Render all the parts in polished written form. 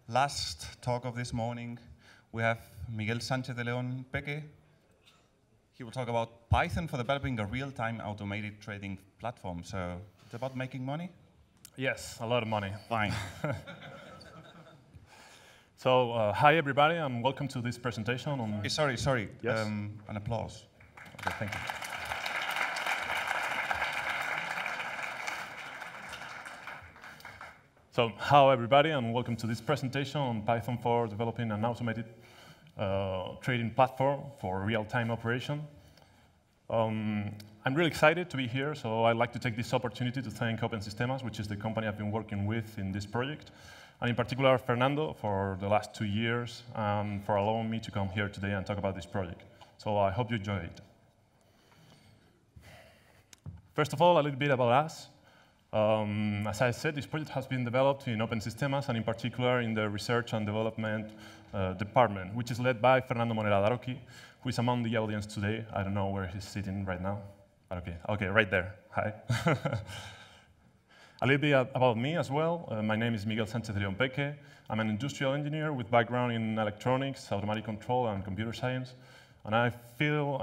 last talk of this morning, we have Miguel Sánchez de León, Peque. He will talk about Python for developing a real-time automated trading platform. So it's about making money? Yes, a lot of money. Fine. So hi, everybody, and welcome to this presentation on... Okay, sorry. Yes? An applause. Okay, thank you. So hi, everybody, and welcome to this presentation on Python for developing an automated trading platform for real-time operation. I'm really excited to be here, so I'd like to take this opportunity to thank OpenSystemas, which is the company I've been working with in this project, and in particular Fernando for the last 2 years, and for allowing me to come here today and talk about this project. So I hope you enjoy it. First of all, a little bit about us. As I said, this project has been developed in OpenSystemas, and in particular in the Research and Development department, which is led by Fernando Monera Daroki, who is among the audience today. I don't know where he's sitting right now. Okay, right there. Hi. A little bit about me as well. My name is Miguel Sánchez de León Peque. I'm an industrial engineer with background in electronics, automatic control, and computer science. And I feel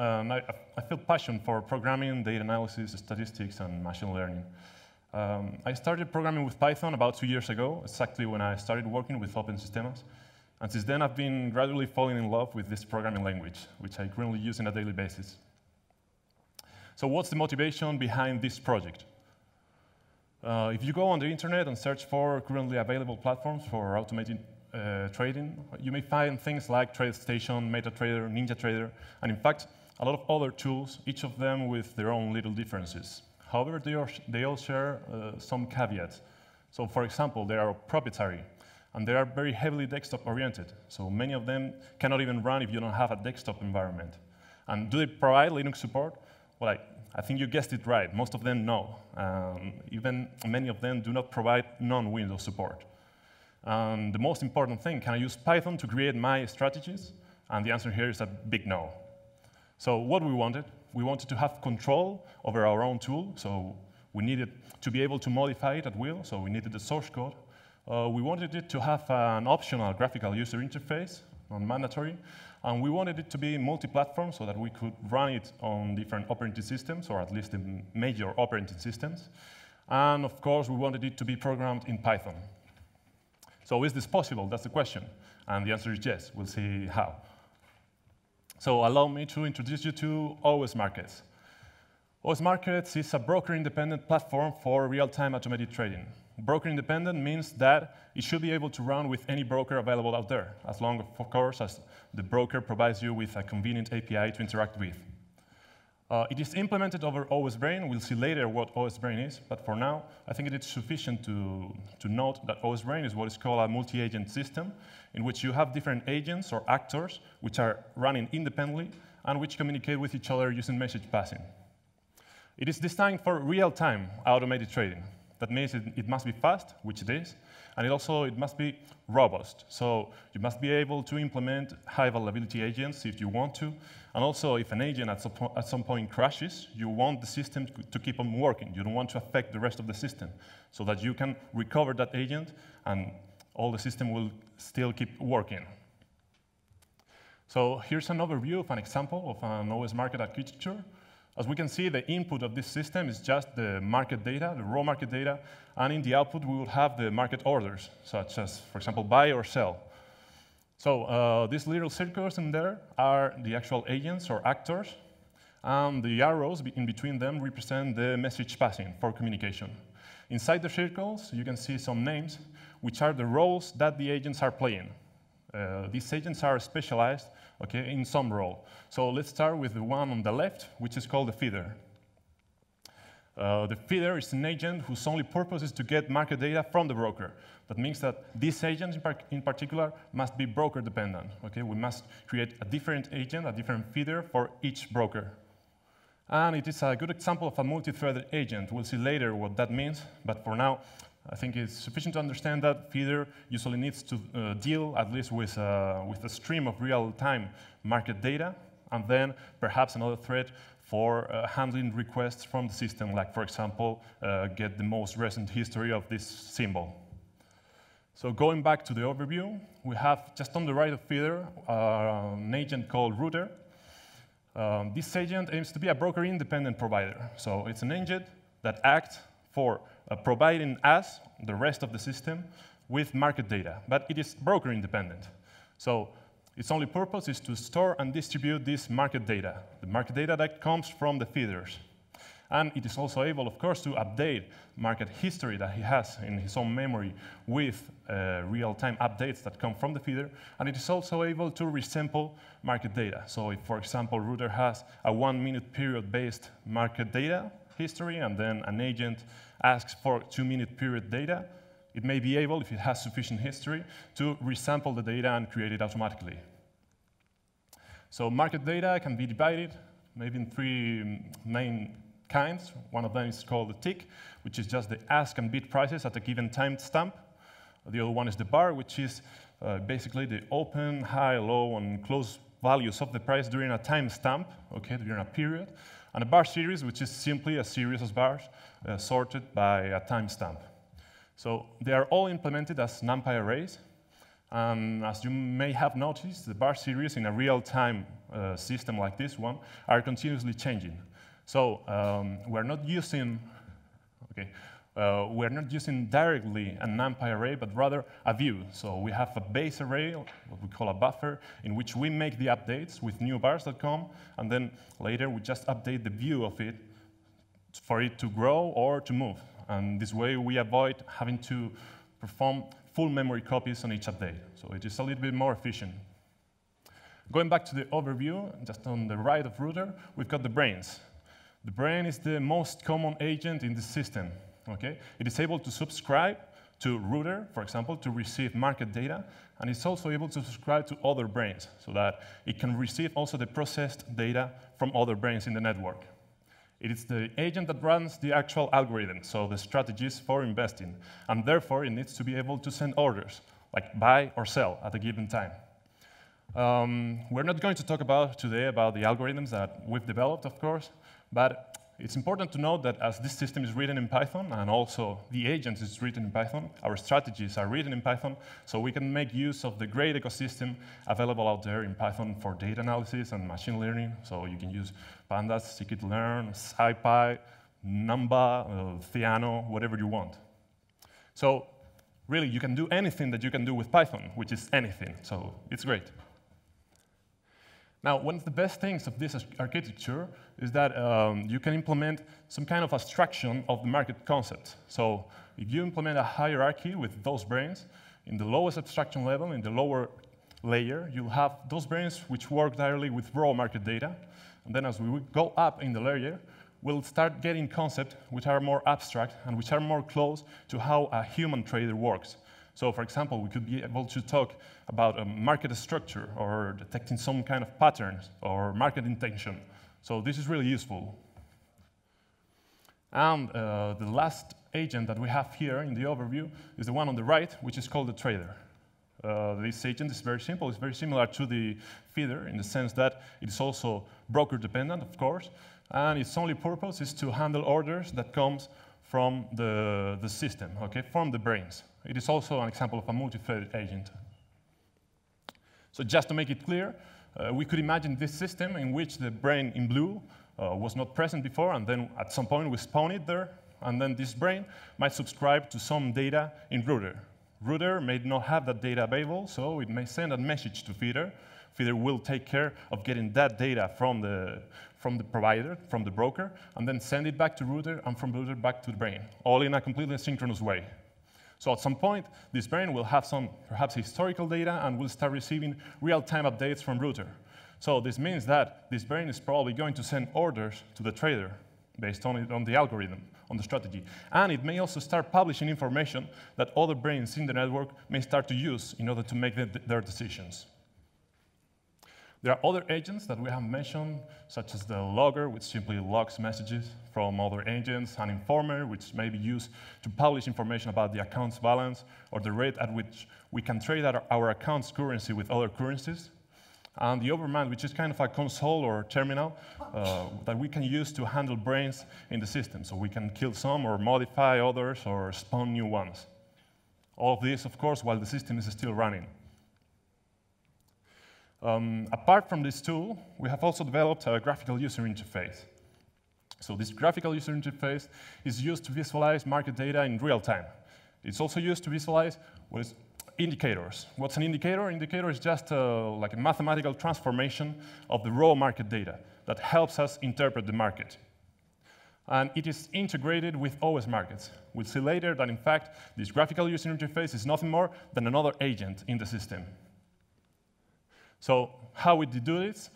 passion for programming, data analysis, statistics, and machine learning. I started programming with Python about 2 years ago, exactly when I started working with OpenSystemas. And since then, I've been gradually falling in love with this programming language, which I currently use on a daily basis. So what's the motivation behind this project? If you go on the internet and search for currently available platforms for automated trading, you may find things like TradeStation, MetaTrader, NinjaTrader, and in fact, a lot of other tools, each of them with their own little differences. However, they all share some caveats. So for example, they are proprietary, and they are very heavily desktop-oriented. So many of them cannot even run if you don't have a desktop environment. And do they provide Linux support? Well, I think you guessed it right. Most of them, no. Even many of them do not provide non-Windows support. And the most important thing, can I use Python to create my strategies? And the answer here is a big no. So what we wanted to have control over our own tool. So we needed to be able to modify it at will. So we needed the source code. We wanted it to have an optional graphical user interface, non-mandatory. And we wanted it to be multi-platform so that we could run it on different operating systems, or at least the major operating systems. And of course, we wanted it to be programmed in Python. So is this possible? That's the question. And the answer is yes. We'll see how. So allow me to introduce you to OS Markets. OS Markets is a broker-independent platform for real-time automated trading. Broker-independent means that it should be able to run with any broker available out there, as long, of course, as the broker provides you with a convenient API to interact with. It is implemented over OSBrain. We'll see later what OSBrain is, but for now, I think it is sufficient to note that OSBrain is what is called a multi-agent system, in which you have different agents or actors which are running independently and which communicate with each other using message passing. It is designed for real-time automated trading. That means it must be fast, which it is, and it must be robust. So you must be able to implement high-availability agents if you want to, and also if an agent at some point crashes, you want the system to keep on working. You don't want to affect the rest of the system, so that you can recover that agent, and all the system will still keep working. So here's an overview of an example of an OS market architecture. As we can see, the input of this system is just the market data, the raw market data, and in the output, we will have the market orders, such as, for example, buy or sell. So these little circles in there are the actual agents or actors, and the arrows in between them represent the message passing for communication. Inside the circles, you can see some names, which are the roles that the agents are playing. These agents are specialized in some role. So let's start with the one on the left, which is called the feeder. The feeder is an agent whose only purpose is to get market data from the broker. That means that this agent in particular must be broker dependent. We must create a different agent, a different feeder for each broker. And it is a good example of a multi-threaded agent. We'll see later what that means, but for now, I think it's sufficient to understand that feeder usually needs to deal at least with a stream of real-time market data, and then perhaps another thread for handling requests from the system, like, for example, get the most recent history of this symbol. So going back to the overview, we have just on the right of feeder an agent called router. This agent aims to be a broker-independent provider. So it's an agent that acts for providing us, the rest of the system, with market data. But it is broker-independent. So its only purpose is to store and distribute this market data, the market data that comes from the feeders. And it is also able, of course, to update market history that he has in his own memory with real-time updates that come from the feeder. And it is also able to resample market data. So if, for example, router has a 1-minute period-based market data history, and then an agent asks for 2-minute period data, it may be able, if it has sufficient history, to resample the data and create it automatically. So market data can be divided maybe in 3 main kinds. One of them is called the tick, which is just the ask and bid prices at a given time stamp. The other one is the bar, which is basically the open, high, low, and close values of the price during a time stamp, okay, during a period. And a bar series, which is simply a series of bars sorted by a timestamp. So they are all implemented as Numpy arrays. And as you may have noticed, the bar series in a real-time system like this one are continuously changing. So we're not using directly a Numpy array, but rather a view. So we have a base array, what we call a buffer, in which we make the updates with new bars that come, and then later we just update the view of it for it to grow or to move. And this way we avoid having to perform full memory copies on each update. So it is a little bit more efficient. Going back to the overview, just on the right of router, we've got the brains. The brain is the most common agent in the system. Okay? It is able to subscribe to router, for example, to receive market data, and it's also able to subscribe to other brains so that it can receive also the processed data from other brains in the network. It is the agent that runs the actual algorithm, so the strategies for investing, and therefore it needs to be able to send orders, like buy or sell at a given time. We're not going to talk today about the algorithms that we've developed, of course, but it's important to note that as this system is written in Python, and also the agent is written in Python, our strategies are written in Python, so we can make use of the great ecosystem available out there in Python for data analysis and machine learning. So you can use Pandas, scikit-learn, SciPy, Numba, Theano, whatever you want. So really, you can do anything that you can do with Python, which is anything, so it's great. Now, one of the best things of this architecture is that you can implement some kind of abstraction of the market concept. So if you implement a hierarchy with those brains, in the lowest abstraction level, in the lower layer, you'll have those brains which work directly with raw market data. And then as we go up in the layer, we'll start getting concepts which are more abstract and which are more close to how a human trader works. So, for example, we could be able to talk about a market structure or detecting some kind of patterns or market intention. So this is really useful. And the last agent that we have here in the overview is the one on the right, which is called the trader. This agent is very simple. It's very similar to the feeder in the sense that it is also broker-dependent, of course, and its only purpose is to handle orders that comes from the system, okay, from the brains. It is also an example of a multi-threaded agent. So just to make it clear, we could imagine this system in which the brain in blue was not present before, and then at some point we spawn it there, and then this brain might subscribe to some data in router. Router may not have that data available, so it may send a message to feeder. Feeder will take care of getting that data from the provider, from the broker, and then send it back to router, and from router back to the brain, all in a completely synchronous way. So at some point, this brain will have some, perhaps, historical data and will start receiving real-time updates from router. So this means that this brain is probably going to send orders to the trader based on the algorithm, on the strategy. And it may also start publishing information that other brains in the network may start to use in order to make their decisions. There are other agents that we have mentioned, such as the logger, which simply logs messages from other agents, an informer, which may be used to publish information about the account's balance, or the rate at which we can trade our account's currency with other currencies, and the overman, which is kind of a console or terminal that we can use to handle brains in the system. So we can kill some or modify others or spawn new ones. All of this, of course, while the system is still running. Apart from this tool, we have also developed a graphical user interface. So this graphical user interface is used to visualize market data in real time. It's also used to visualize what is indicators. What's an indicator? Indicator is just like a mathematical transformation of the raw market data that helps us interpret the market. And it is integrated with OS markets. We'll see later that, in fact, this graphical user interface is nothing more than another agent in the system. So how we did do this?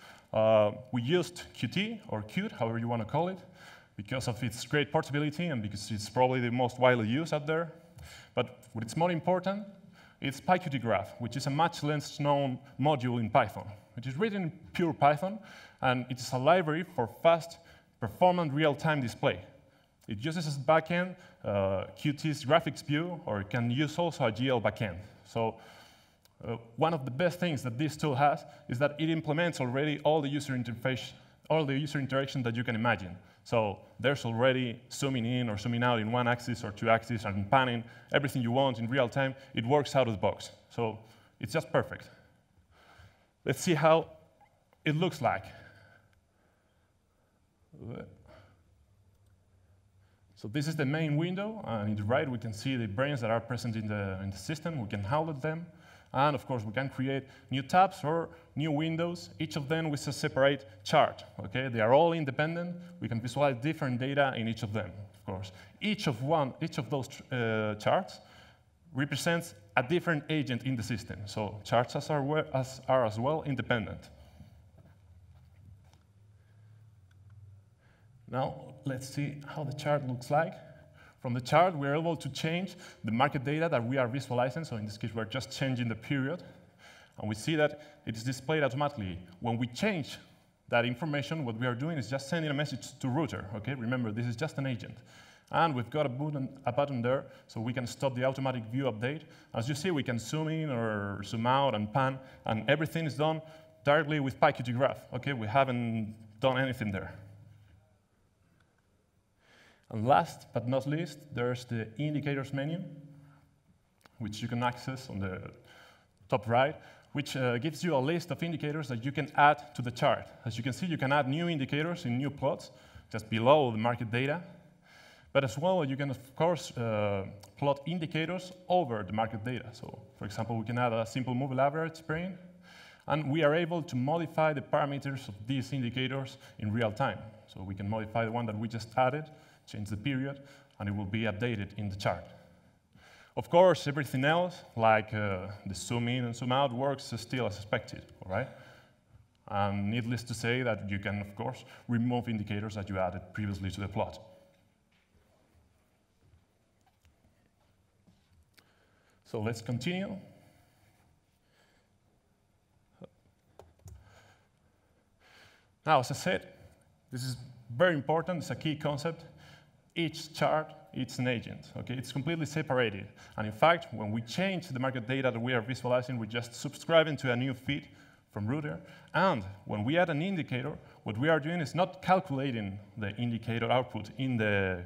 We used Qt, or Qt, however you want to call it, because of its great portability and because it's probably the most widely used out there. But what is more important, it's PyQtGraph, which is a much less known module in Python, which is written in pure Python, and it is a library for fast, performant real-time display. It uses as backend Qt's graphics view, or it can use also a GL backend. So one of the best things that this tool has is that it implements already all the user interface, all the user interaction that you can imagine. So there's already zooming in or zooming out in one axis or two axes and panning, everything you want in real time. It works out of the box. So it's just perfect. Let's see how it looks like. So this is the main window, and on the right we can see the brains that are present in the system. We can download them, and of course we can create new tabs or new windows, each of them with a separate chart. Okay, they are all independent. We can visualize different data in each of them. Of course, each of those charts represents a different agent in the system. So charts are as well independent. Now, let's see how the chart looks like. From the chart, we're able to change the market data that we are visualizing. So in this case, we're just changing the period. And we see that it is displayed automatically. When we change that information, what we are doing is just sending a message to router. Okay? Remember, this is just an agent. And we've got a button there, so we can stop the automatic view update. As you see, we can zoom in or zoom out and pan, and everything is done directly with PyQtGraph. Okay? We haven't done anything there. And last but not least, there's the indicators menu, which you can access on the top right, which gives you a list of indicators that you can add to the chart. As you can see, you can add new indicators in new plots, just below the market data. But as well, you can, of course, plot indicators over the market data. So, for example, we can add a simple moving average brain, and we are able to modify the parameters of these indicators in real time. So we can modify the one that we just added, change the period, and it will be updated in the chart. Of course, everything else, like the zoom in and zoom out, works still as expected, all right? And needless to say that you can, of course, remove indicators that you added previously to the plot. So let's continue. Now, as I said, this is very important. It's a key concept. Each chart, it's an agent. Okay? It's completely separated. And in fact, when we change the market data that we are visualizing, we just subscribe into a new feed from router. And when we add an indicator, what we are doing is not calculating the indicator output in the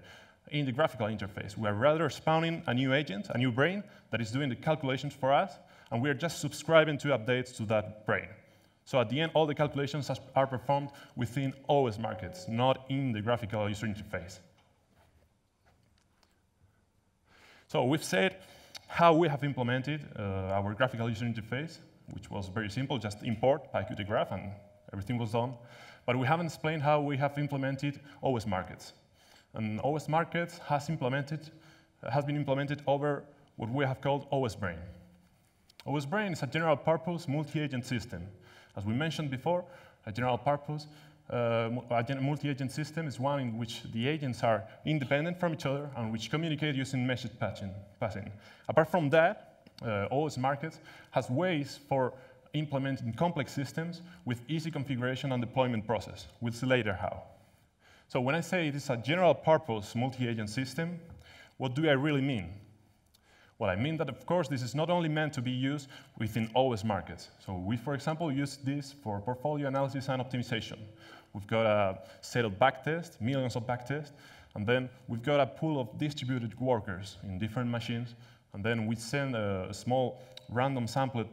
graphical interface. We are rather spawning a new agent, a new brain, that is doing the calculations for us, and we are just subscribing to updates to that brain. So at the end, all the calculations are performed within OS markets, not in the graphical user interface. So we've said how we have implemented our graphical user interface, which was very simple, just import PyQtGraph, and everything was done. But we haven't explained how we have implemented OS markets. And OS markets has been implemented over what we have called OS Brain. OS Brain is a general-purpose multi-agent system. As we mentioned before, a general-purpose multi-agent system is one in which the agents are independent from each other and which communicate using message passing. Apart from that, OS markets has ways for implementing complex systems with easy configuration and deployment process. We'll see later how. So when I say it is a general-purpose multi-agent system, what do I really mean? Well, I mean that, of course, this is not only meant to be used within OS markets. So we, for example, use this for portfolio analysis and optimization. We've got a set of backtests, millions of backtests, and then we've got a pool of distributed workers in different machines And then we send a small random sampled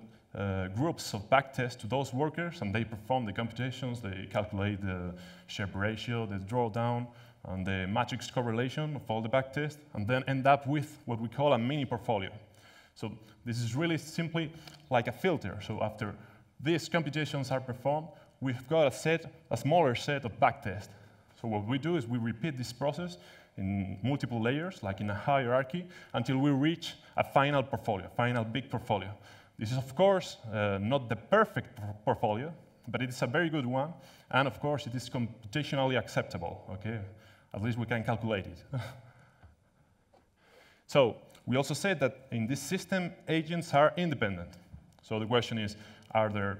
groups of backtests to those workers, and they perform the computations, they calculate the Sharpe ratio, the drawdown, and the matrix correlation of all the backtests, and then end up with what we call a mini portfolio. So this is really simply like a filter. So after these computations are performed, we've got a smaller set of backtests. So what we do is we repeat this process in multiple layers, like in a hierarchy, until we reach a final portfolio, final big portfolio. This is, of course, not the perfect portfolio, but it is a very good one, and of course, it is computationally acceptable, okay? At least we can calculate it. So we also said that in this system, agents are independent. So the question is, are there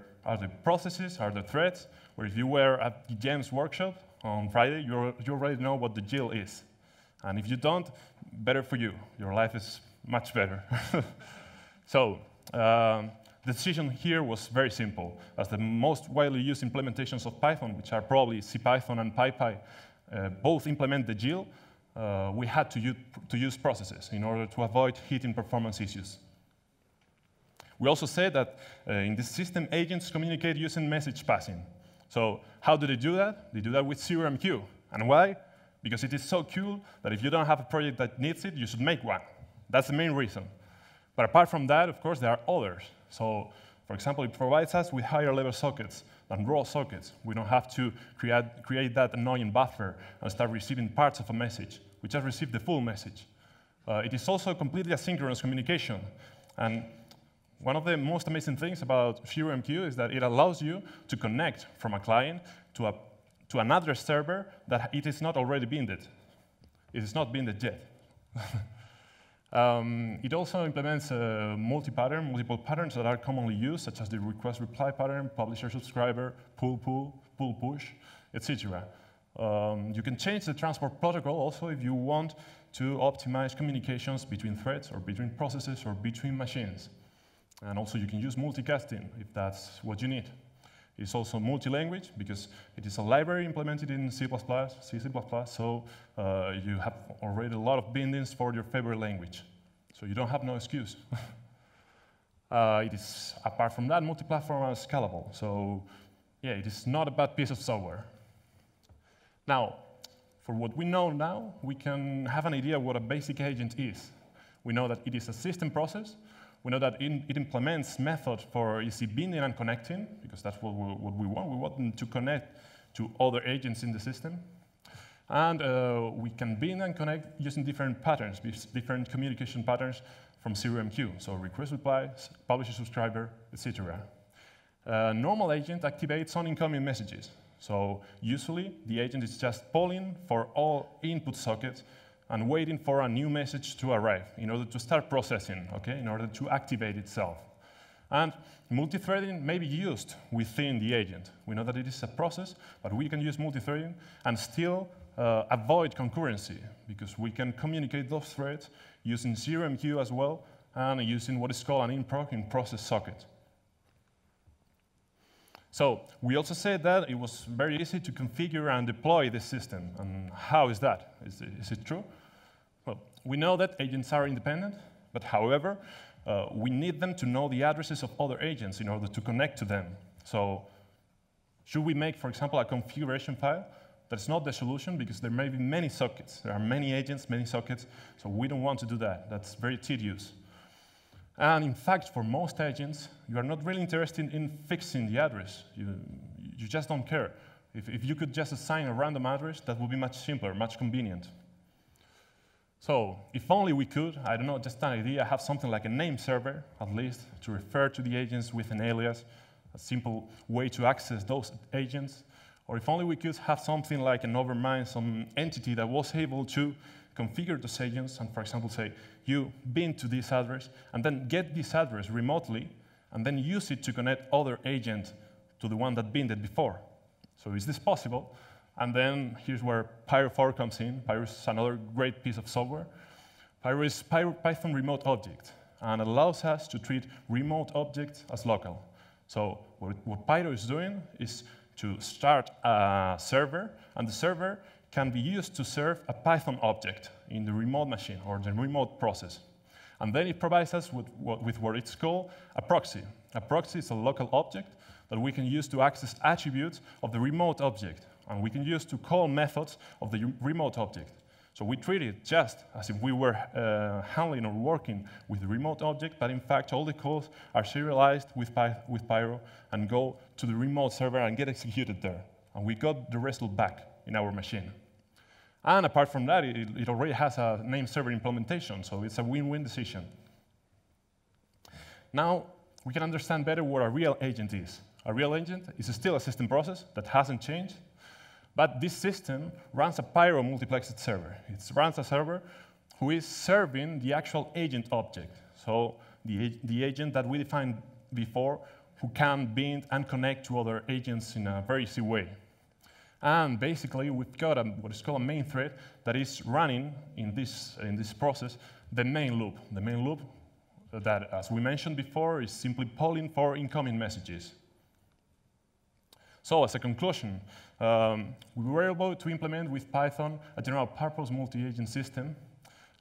processes, are there threads? Or if you were at the GEMS workshop on Friday, you already know what the GIL is. And if you don't, better for you. Your life is much better. So the decision here was very simple. As the most widely used implementations of Python, which are probably CPython and PyPy, both implement the GIL, we had to use processes in order to avoid hitting performance issues. We also said that in this system, agents communicate using message passing. So how do they do that? They do that with ZeroMQ. And why? Because it is so cool that if you don't have a project that needs it, you should make one. That's the main reason. But apart from that, of course, there are others. So, for example, it provides us with higher level sockets than raw sockets. We don't have to create that annoying buffer and start receiving parts of a message. We just receive the full message. It is also completely asynchronous communication. And one of the most amazing things about ZeroMQ is that it allows you to connect from a client to another server that it is not already binded. It is not binded yet. It also implements multiple patterns that are commonly used, such as the request-reply pattern, publisher-subscriber, pull-push, etc. You can change the transport protocol also if you want to optimize communications between threads or between processes or between machines. And also you can use multicasting if that's what you need. It's also multi-language because it is a library implemented in C++, C++, so you have already a lot of bindings for your favorite language. So you don't have no excuse. It is, apart from that, multi-platform and scalable. So yeah, it is not a bad piece of software. Now, for what we know now, we can have an idea what a basic agent is. We know that it is a system process. We know that it implements methods for easy binding and connecting, because that's what we want. We want them to connect to other agents in the system. And we can bind and connect using different patterns, different communication patterns from ZeroMQ. So request reply, publisher subscriber, etc. Normal agent activates on incoming messages. So usually the agent is just polling for all input sockets and waiting for a new message to arrive in order to start processing, okay, in order to activate itself. And multi-threading may be used within the agent. We know that it is a process, but we can use multi-threading and still avoid concurrency, because we can communicate those threads using ZeroMQ as well and using what is called an in-process socket. So we also said that it was very easy to configure and deploy this system. And how is that? Is it true? Well, we know that agents are independent, but however, we need them to know the addresses of other agents in order to connect to them. So should we make, for example, a configuration file? That's not the solution, because there may be many sockets. There are many agents, many sockets, so we don't want to do that. That's very tedious. And in fact, for most agents, you are not really interested in fixing the address. You just don't care. If you could just assign a random address, that would be much simpler, much convenient. So if only we could, I don't know, just an idea, have something like a name server, at least, to refer to the agents with an alias, a simple way to access those agents. Or if only we could have something like an overmind, some entity that was able to configure those agents and, for example, say, you bind to this address, and then get this address remotely, and then use it to connect other agents to the one that binded before. So is this possible? And then here's where Pyro4 comes in. Pyro is another great piece of software. Pyro is Python remote object, and allows us to treat remote objects as local. So what Pyro is doing is to start a server, and the server can be used to serve a Python object in the remote machine or the remote process. And then it provides us with what it's called a proxy. A proxy is a local object that we can use to access attributes of the remote object. And we can use to call methods of the remote object. So we treat it just as if we were handling or working with the remote object, but in fact, all the calls are serialized with Pyro and go to the remote server and get executed there. And we got the result back in our machine. And apart from that, it already has a name server implementation, so it's a win-win decision. Now, we can understand better what a real agent is. A real agent is still a system process that hasn't changed, but this system runs a Pyro multiplexed server. It runs a server who is serving the actual agent object, so the agent that we defined before who can bind and connect to other agents in a very easy way. And basically, we've got what is called a main thread that is running in this process the main loop. The main loop that, as we mentioned before, is simply polling for incoming messages. So as a conclusion, we were able to implement with Python a general-purpose multi-agent system,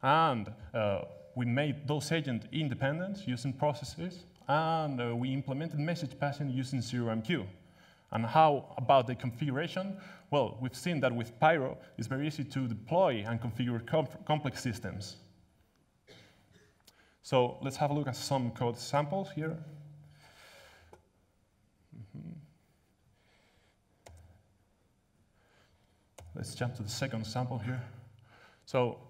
and we made those agents independent using processes, and we implemented message passing using ZeroMQ. And how about the configuration? Well, we've seen that with Pyro, it's very easy to deploy and configure complex systems. So let's have a look at some code samples here. Let's jump to the second sample here. So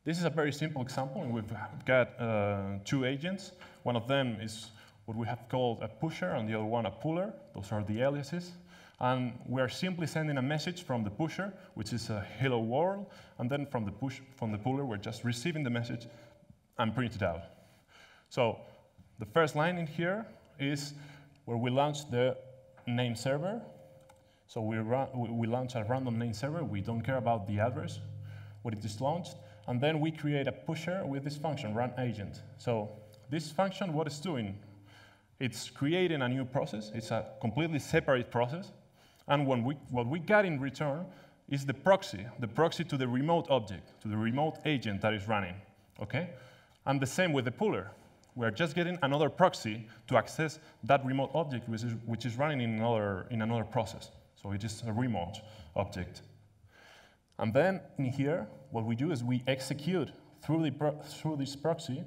this is a very simple example. We've got two agents. One of them is what we have called a pusher, and the other one a puller. Those are the aliases. And we're simply sending a message from the pusher, which is a hello world, and then from the puller, we're just receiving the message and print it out. So the first line in here is where we launch the name server. So we launch a random name server. We don't care about the address, when it is launched. And then we create a pusher with this function, run agent. So this function, what it's doing, it's creating a new process. It's a completely separate process. And what we got in return is the proxy to the remote object, to the remote agent that is running. Okay? And the same with the puller. We're just getting another proxy to access that remote object, which is running in another process. So it is a remote object. And then in here, what we do is we execute through this proxy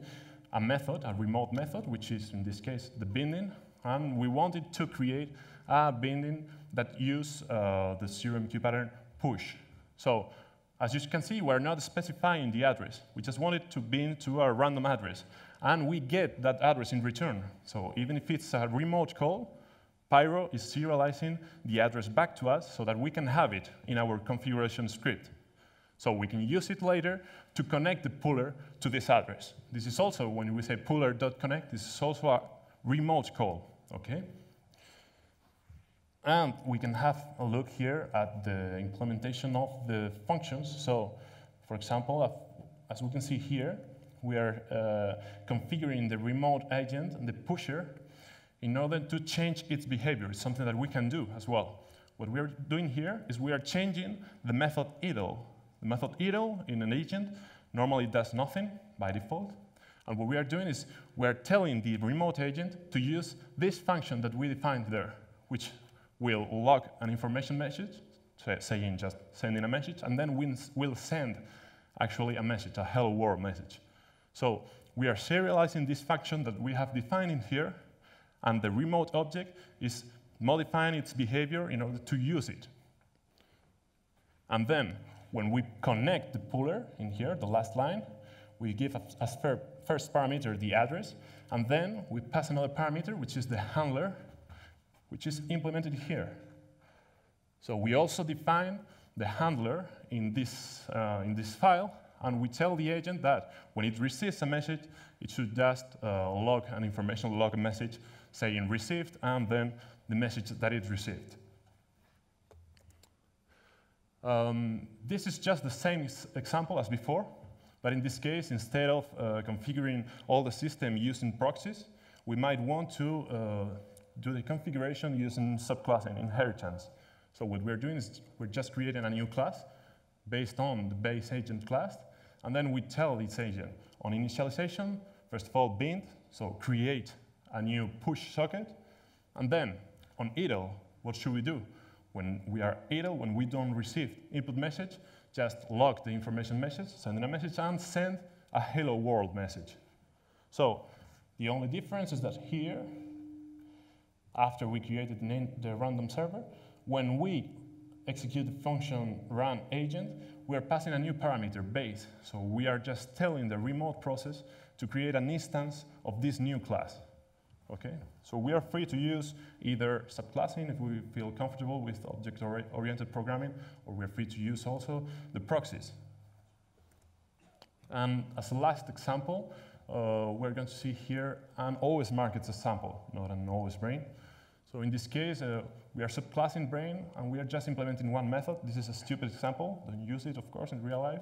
a method, a remote method, which is, in this case, the binding. And we wanted to create a binding that uses the ZeroMQ pattern push. So as you can see, we're not specifying the address. We just wanted to bind to a random address. And we get that address in return. So even if it's a remote call, Pyro is serializing the address back to us so that we can have it in our configuration script. So we can use it later to connect the puller to this address. This is also, when we say puller.connect, this is also a remote call, okay? And we can have a look here at the implementation of the functions. So, for example, as we can see here, we are configuring the remote agent and the pusher in order to change its behavior. It's something that we can do as well. What we are doing here is we are changing the method idle. The method idle in an agent normally does nothing by default. And what we are doing is we are telling the remote agent to use this function that we defined there, which will log an information message, saying just sending a message, and then we'll send actually a message, a hello world message. So we are serializing this function that we have defined in here, and the remote object is modifying its behavior in order to use it. And then, when we connect the puller in here, the last line, we give as first parameter the address, and then we pass another parameter, which is the handler, which is implemented here. So we also define the handler in this file, and we tell the agent that when it receives a message, it should just log an information, log a message saying received, and then the message that it received. This is just the same example as before, but in this case, instead of configuring all the system using proxies, we might want to do the configuration using subclassing, inheritance. So what we're doing is we're just creating a new class based on the base agent class And then we tell this agent on initialization, first of all, bind, so create a new push socket. And then on idle, what should we do? When we are idle, when we don't receive input message, just log the information message, send in a message, and send a hello world message. So the only difference is that here, after we created the random server, when we execute the function run agent, we are passing a new parameter, base. So we are just telling the remote process to create an instance of this new class. Okay? So we are free to use either subclassing if we feel comfortable with object-oriented programming, or we're free to use also the proxies. And as a last example, we're going to see here an always marked example, not an always brain. So in this case, we are subclassing brain, and we are just implementing one method. This is a stupid example. Don't use it, of course, in real life.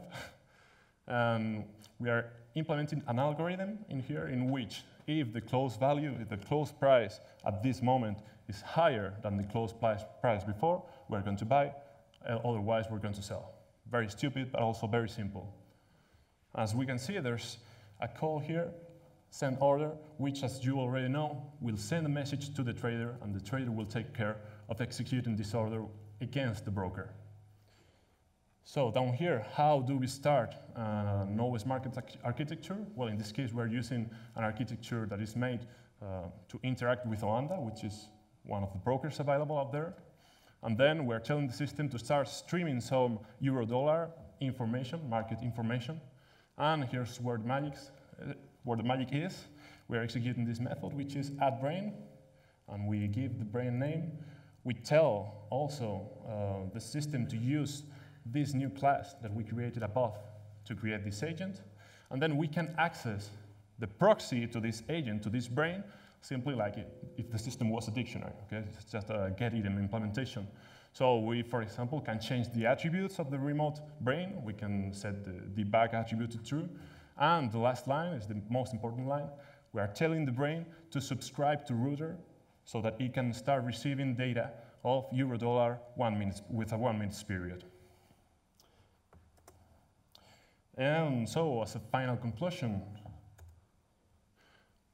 And we are implementing an algorithm in here in which if the close value, if the close price at this moment is higher than the close price before, we're going to buy, otherwise we're going to sell. Very stupid, but also very simple. As we can see, there's a call here, send order, which, as you already know, will send a message to the trader, and the trader will take care of executing this order against the broker. So down here, how do we start an always market architecture? Well, in this case, we're using an architecture that is made to interact with Oanda, which is one of the brokers available out there. And then we're telling the system to start streaming some euro-dollar information, market information. And here's where the magic is. We're executing this method, which is add brain, and we give the brain name. We tell also the system to use this new class that we created above to create this agent. And then we can access the proxy to this agent, to this brain, simply like if the system was a dictionary. Okay? It's just a get item implementation. So we, for example, can change the attributes of the remote brain. We can set the debug attribute to true. And the last line is the most important line. We are telling the brain to subscribe to router so that it can start receiving data of euro-dollar with a 1 minute period. And so, as a final conclusion,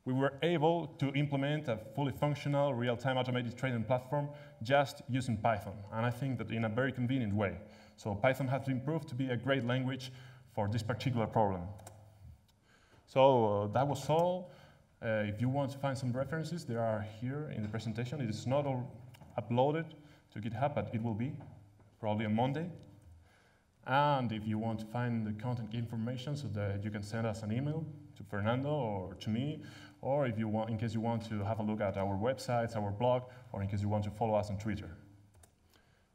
we were able to implement a fully functional real-time automated trading platform just using Python, and I think that in a very convenient way. So Python has been proved to be a great language for this particular problem. So that was all. If you want to find some references, they are here in the presentation. It is not all uploaded to GitHub, but it will be, probably on Monday. And if you want to find the contact information so that you can send us an email to Fernando or to me, or if you want, in case you want to have a look at our websites, our blog, or in case you want to follow us on Twitter.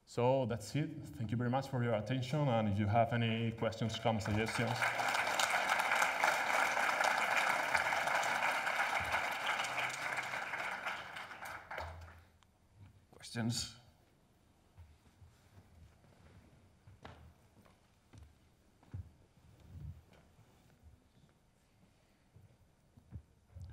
So that's it. Thank you very much for your attention, and if you have any questions, comments, suggestions. Questions?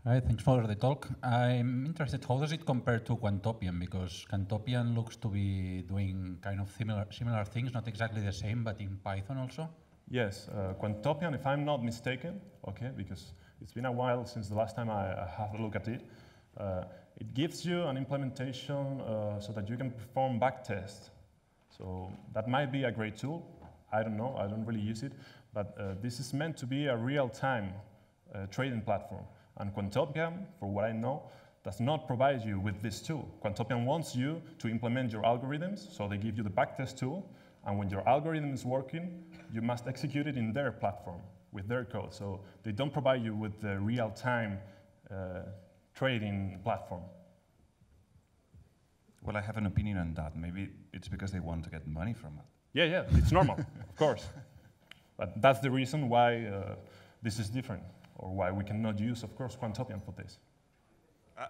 Hi, thanks for the talk. I'm interested, how does it compare to Quantopian? Because Quantopian looks to be doing kind of similar things, not exactly the same, but in Python also. Yes, Quantopian, if I'm not mistaken, okay, because it's been a while since the last time I had a look at it, it gives you an implementation so that you can perform backtests. So that might be a great tool. I don't know, I don't really use it, but this is meant to be a real-time trading platform. And Quantopian, for what I know, does not provide you with this tool. Quantopian wants you to implement your algorithms, so they give you the backtest tool, and when your algorithm is working, you must execute it in their platform, with their code. So they don't provide you with the real-time trading platform. Well, I have an opinion on that. Maybe it's because they want to get money from it. Yeah, it's normal, of course. But that's the reason why this is different, or why we cannot use, of course, Quantopian for this.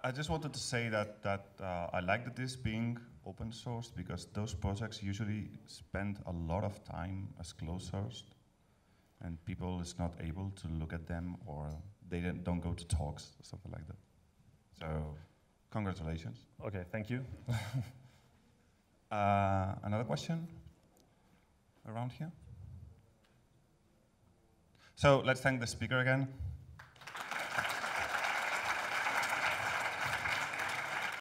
I just wanted to say that I like that this being open source, because those projects usually spend a lot of time as closed sourced, and people is not able to look at them, or they don't go to talks or something like that. So, congratulations. Okay, thank you. Another question around here? So let's thank the speaker again.